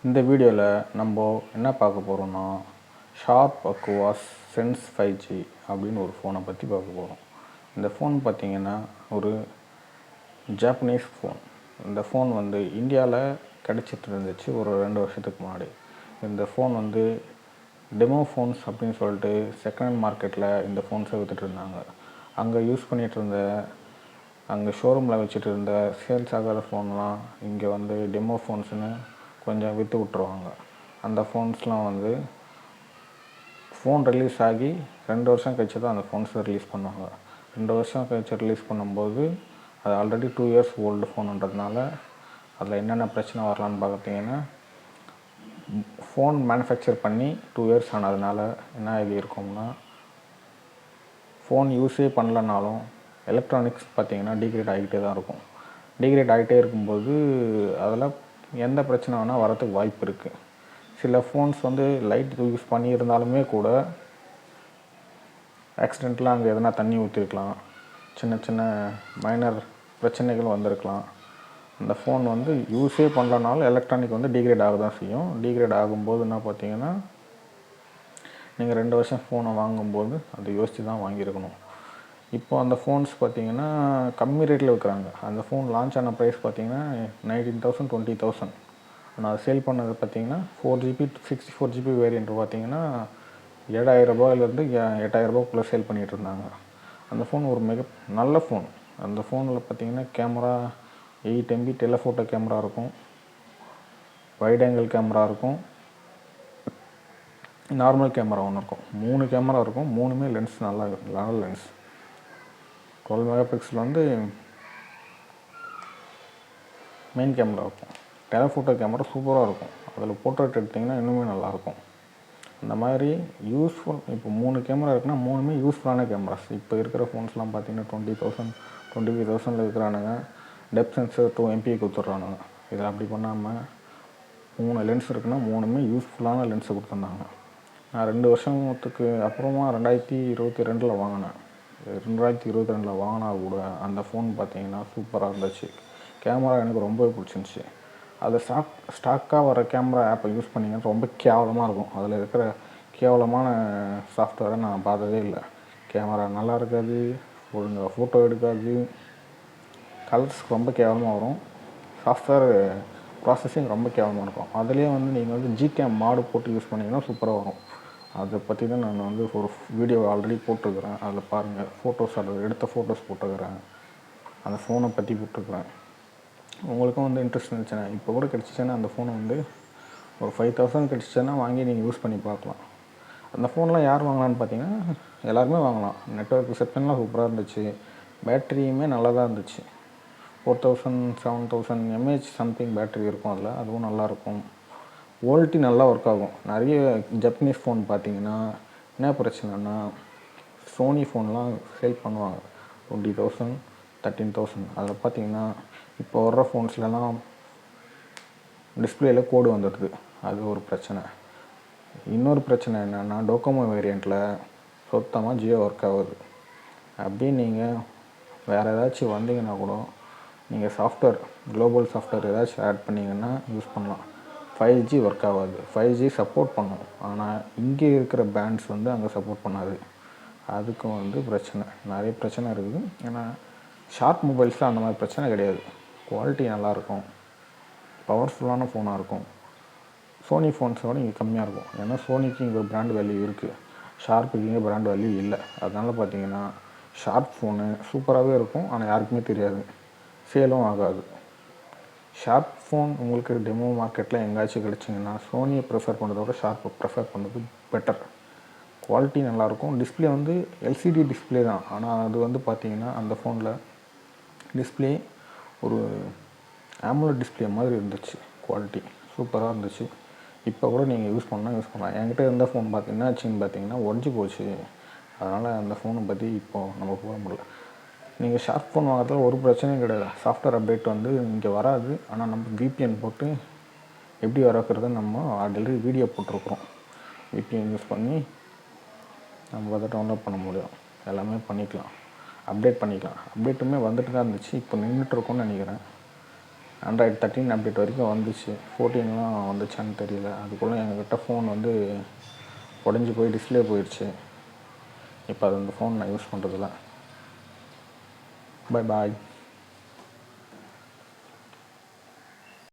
இந்த வீடியோவில் நம்ம என்ன பார்க்க போகிறோம்னா ஷார்ப் அக்வாஸ் சென்ஸ் 5G அப்படின்னு ஒரு ஃபோனை பற்றி பார்க்க போகிறோம். இந்த ஃபோன் பார்த்திங்கன்னா ஒரு ஜாப்பனீஸ் ஃபோன். இந்த ஃபோன் வந்து இந்தியாவில் கிடச்சிட்டு இருந்துச்சு ஒரு 2 வருஷத்துக்கு முன்னாடி. இந்த ஃபோன் வந்து டெமோ ஃபோன்ஸ் அப்படின்னு சொல்லிட்டு செகண்ட் ஹேண்ட் மார்க்கெட்டில் இந்த ஃபோன்ஸை விற்றுட்டு இருந்தாங்க. அங்கே யூஸ் பண்ணிகிட்டு இருந்த அங்கே ஷோரூமில் வச்சுட்டு இருந்த சேல்ஸ் ஆகாத ஃபோன்லாம் இங்கே வந்து டெமோ ஃபோன்ஸுன்னு கொஞ்சம் விற்று விட்ருவாங்க. அந்த ஃபோன்ஸ்லாம் வந்து ஃபோன் ரிலீஸ் ஆகி 2 வருஷம் கழிச்சு தான் அந்த ஃபோன்ஸை ரிலீஸ் பண்ணுவாங்க. 2 வருஷம் கழிச்சு ரிலீஸ் பண்ணும்போது அது ஆல்ரெடி 2 இயர்ஸ் ஓல்டு ஃபோனுன்றதுனால அதில் என்னென்ன பிரச்சனை வரலான்னு பார்த்தீங்கன்னா, ஃபோன் மேனுஃபேக்சர் பண்ணி 2 இயர்ஸ் ஆனதுனால என்ன ஆகி இருக்கும்னா, ஃபோன் யூஸே பண்ணலனாலும் எலக்ட்ரானிக்ஸ் பார்த்திங்கன்னா டிகிரேட் ஆகிட்டே தான் இருக்கும். டிகிரேட் ஆகிட்டே இருக்கும்போது அதில் எந்த பிரச்சனை வேணால் வரத்துக்கு வாய்ப்பு இருக்குது. சில ஃபோன்ஸ் வந்து லைட் யூஸ் பண்ணியிருந்தாலுமே கூட ஆக்சிடெண்ட்லாம் அங்கே எதனா தண்ணி ஊற்றிருக்கலாம், சின்ன சின்ன மைனர் பிரச்சனைகள் வந்திருக்கலாம். அந்த ஃபோன் வந்து யூஸே பண்ணலனாலும் எலக்ட்ரானிக் வந்து டிகிரேட் ஆக தான் செய்யும். டிகிரேட் ஆகும்போது என்ன பார்த்தீங்கன்னா, நீங்கள் 2 வருஷம் ஃபோனை வாங்கும்போது அதை யோசித்து தான் வாங்கியிருக்கணும். இப்போ அந்த ஃபோன்ஸ் பார்த்திங்கன்னா கம்மி ரேட்டில் விற்கிறாங்க. அந்த ஃபோன் லான்ச் ஆன ப்ரைஸ் பார்த்திங்கன்னா 19,000 20,000. ஆனால் அது சேல் பண்ணது பார்த்திங்கன்னா 4GB 64GB வேரியண்ட் பார்த்திங்கன்னா 7,000 ரூபாயிலேருந்து 8,000 ரூபாய்க்குள்ளே சேல் பண்ணிகிட்டு இருந்தாங்க. அந்த ஃபோன் ஒரு நல்ல ஃபோன். அந்த ஃபோனில் பார்த்திங்கன்னா கேமரா 8 MB டெலஃபோட்டோ கேமரா இருக்கும், வைட் ஆங்கிள் கேமரா இருக்கும், நார்மல் கேமரா ஒன்று இருக்கும். 3 கேமரா இருக்கும். 3மே லென்ஸ் நல்ல லென்ஸ். 12 மெகா பிக்சல் வந்து மெயின் கேமரா இருக்கும். டெலஃபோட்டோ கேமரா சூப்பராக இருக்கும். அதில் போர்ட்ரேட் எடுத்திங்கன்னா இன்னுமே நல்லாயிருக்கும். அந்த மாதிரி யூஸ்ஃபுல். இப்போ 3 கேமரா இருக்குன்னா 3மே யூஸ்ஃபுல்லான கேமராஸ். இப்போ இருக்கிற ஃபோன்ஸ்லாம் பார்த்திங்கன்னா 20,000 25,000 இருக்கிறானுங்க. டெப்த் சென்சர் 2 MP கொடுத்துட்றானுங்க. இதில் அப்படி பண்ணாமல் 3 லென்ஸ் இருக்குன்னா 3மே யூஸ்ஃபுல்லான லென்ஸை கொடுத்துருந்தாங்க. நான் 2 வருஷத்துக்கு அப்புறமா 2022 வாங்கினேன். 2022 வாங்கினா கூட அந்த ஃபோன் பார்த்திங்கன்னா சூப்பராக இருந்துச்சு. கேமரா எனக்கு ரொம்ப பிடிச்சிருந்துச்சி. அது ஸ்டாக்காக வர கேமரா ஆப்பை யூஸ் பண்ணிங்கன்னா ரொம்ப கேவலமாக இருக்கும். அதில் இருக்கிற கேவலமான சாஃப்ட்வேரை நான் பார்த்ததே இல்லை. கேமரா நல்லா இருக்காது, ஒழுங்காக ஃபோட்டோ எடுக்காது, கலர்ஸ் ரொம்ப கேவலமாக வரும், சாஃப்ட்வேர் ப்ராசஸிங் ரொம்ப கேவலமாக இருக்கும். அதுலேயே வந்து நீங்கள் வந்து ஜிகேம் மாடு போட்டு யூஸ் பண்ணிங்கன்னா சூப்பராக வரும். அதை பற்றி தான் நான் வந்து ஒரு வீடியோ ஆல்ரெடி போட்டிருக்கிறேன். அதில் பாருங்கள். ஃபோட்டோஸ் அதில் எடுத்த ஃபோட்டோஸ் போட்டுக்கிறேன். அந்த ஃபோனை பற்றி போட்டிருக்கிறேன். உங்களுக்கும் வந்து இன்ட்ரெஸ்ட் இருந்துச்சுன்னா இப்போ கூட கிடச்சிச்சின்னா அந்த ஃபோனை வந்து ஒரு 5,000 கிடச்சிச்சின்னா வாங்கி நீங்கள் யூஸ் பண்ணி பார்க்கலாம். அந்த ஃபோன்லாம் யார் வாங்கலான்னு பார்த்தீங்கன்னா எல்லாருமே வாங்கலாம். நெட்வொர்க் செக்ஷன்லாம் சூப்பராக இருந்துச்சு. பேட்டரியுமே நல்லா தான் இருந்துச்சு. 4,000 7,000 mAh சம்திங் பேட்டரி இருக்கும் அதில். அதுவும் நல்லாயிருக்கும். வோல்ட்டி நல்லா ஒர்க் ஆகும். நிறைய ஜப்பனீஸ் ஃபோன் பார்த்திங்கன்னா என்ன பிரச்சனைனா, சோனி ஃபோன்லாம் சேல் பண்ணுவாங்க 20,000 13,000. அதில் பார்த்திங்கன்னா இப்போ வர்ற ஃபோன்ஸ்லாம் டிஸ்பிளேயில் கோடு வந்துடுது. அது ஒரு பிரச்சனை. இன்னொரு பிரச்சனை என்னென்னா, டோகோமோ வேரியண்ட்டில் சுத்தமாக ஜியோ ஒர்க் ஆகுது. அப்படியே நீங்கள் வேறு ஏதாச்சும் வந்தீங்கன்னா கூட நீங்கள் சாஃப்ட்வேர் குளோபல் சாஃப்ட்வேர் ஏதாச்சும் ஆட் பண்ணிங்கன்னா யூஸ் பண்ணலாம். 5G ஒர்க் ஆகாது. 5G சப்போர்ட் பண்ணும், ஆனால் இங்கே இருக்கிற பேண்ட்ஸ் வந்து அங்கே சப்போர்ட் பண்ணாது. அதுக்கும் வந்து பிரச்சனை, நிறைய பிரச்சனை இருக்குது. ஏன்னா ஷார்ப் மொபைல்ஸில் அந்த மாதிரி பிரச்சனை கிடையாது. குவாலிட்டி நல்லாயிருக்கும், பவர்ஃபுல்லான ஃபோனாக இருக்கும். சோனி ஃபோன்ஸோட இங்கே கம்மியாக இருக்கும். ஏன்னா சோனிக்கு இங்கே ஒரு பிராண்ட் வேல்யூ இருக்குது, ஷார்ப்புக்கு இங்கே பிராண்ட் வேல்யூ இல்லை. அதனால் பார்த்திங்கன்னா ஷார்ப் ஃபோனு சூப்பராகவே இருக்கும், ஆனால் யாருக்குமே தெரியாது, சேலும் ஆகாது. ஷார்ப் ஃபோன் உங்களுக்கு டெமோ மார்க்கெட்டில் எங்கேயாச்சும் கிடச்சிங்கன்னா சோனியை ப்ரிஃபர் பண்ணுறத விட ஷார்ப்பை ப்ரிஃபர் பண்ணுறது பெட்டர். குவாலிட்டி நல்லாயிருக்கும். டிஸ்பிளே வந்து எல்சிடி டிஸ்பிளே தான், ஆனால் அது வந்து பார்த்திங்கன்னா அந்த ஃபோனில் டிஸ்பிளே ஒரு AMOLED டிஸ்பிளே மாதிரி இருந்துச்சு. குவாலிட்டி சூப்பராக இருந்துச்சு. இப்போ கூட நீங்கள் யூஸ் பண்ணலாம். என்கிட்ட இருந்த ஃபோன் பார்த்திங்கன்னா பார்த்தீங்கன்னா உடஞ்சி போச்சு. அதனால் அந்த ஃபோனை பற்றி இப்போது நம்ம போக முடியல. நீங்கள் ஷார்ப் ஃபோன் வாங்குறதுல ஒரு பிரச்சனையும் கிடையாது. சாஃப்ட்வேர் அப்டேட் வந்து இங்கே வராது. ஆனால் நம்ம VPN போட்டு எப்படி வரக்கிறத நம்ம ஆல்ரெடி வீடியோ போட்டிருக்கிறோம். VPN யூஸ் பண்ணி நம்ம அதை டவுன்லோட் பண்ண முடியும். எல்லாமே பண்ணிக்கலாம், அப்டேட் பண்ணிக்கலாம். அப்டேட்டுமே வந்துட்டு தான் இருந்துச்சு. இப்போ நின்றுட்டுருக்கோன்னு நினைக்கிறேன். ஆண்ட்ராய்டு 13 அப்டேட் வரைக்கும் வந்துச்சு. 14லாம் வந்துச்சான்னு தெரியல. அதுக்குள்ளே எங்ககிட்ட ஃபோன் வந்து உடஞ்சி போய் டிஸ்பிளே போயிடுச்சு. இப்போ அது அந்த ஃபோன் நான் யூஸ் பண்ணுறதில்ல. Bye bye.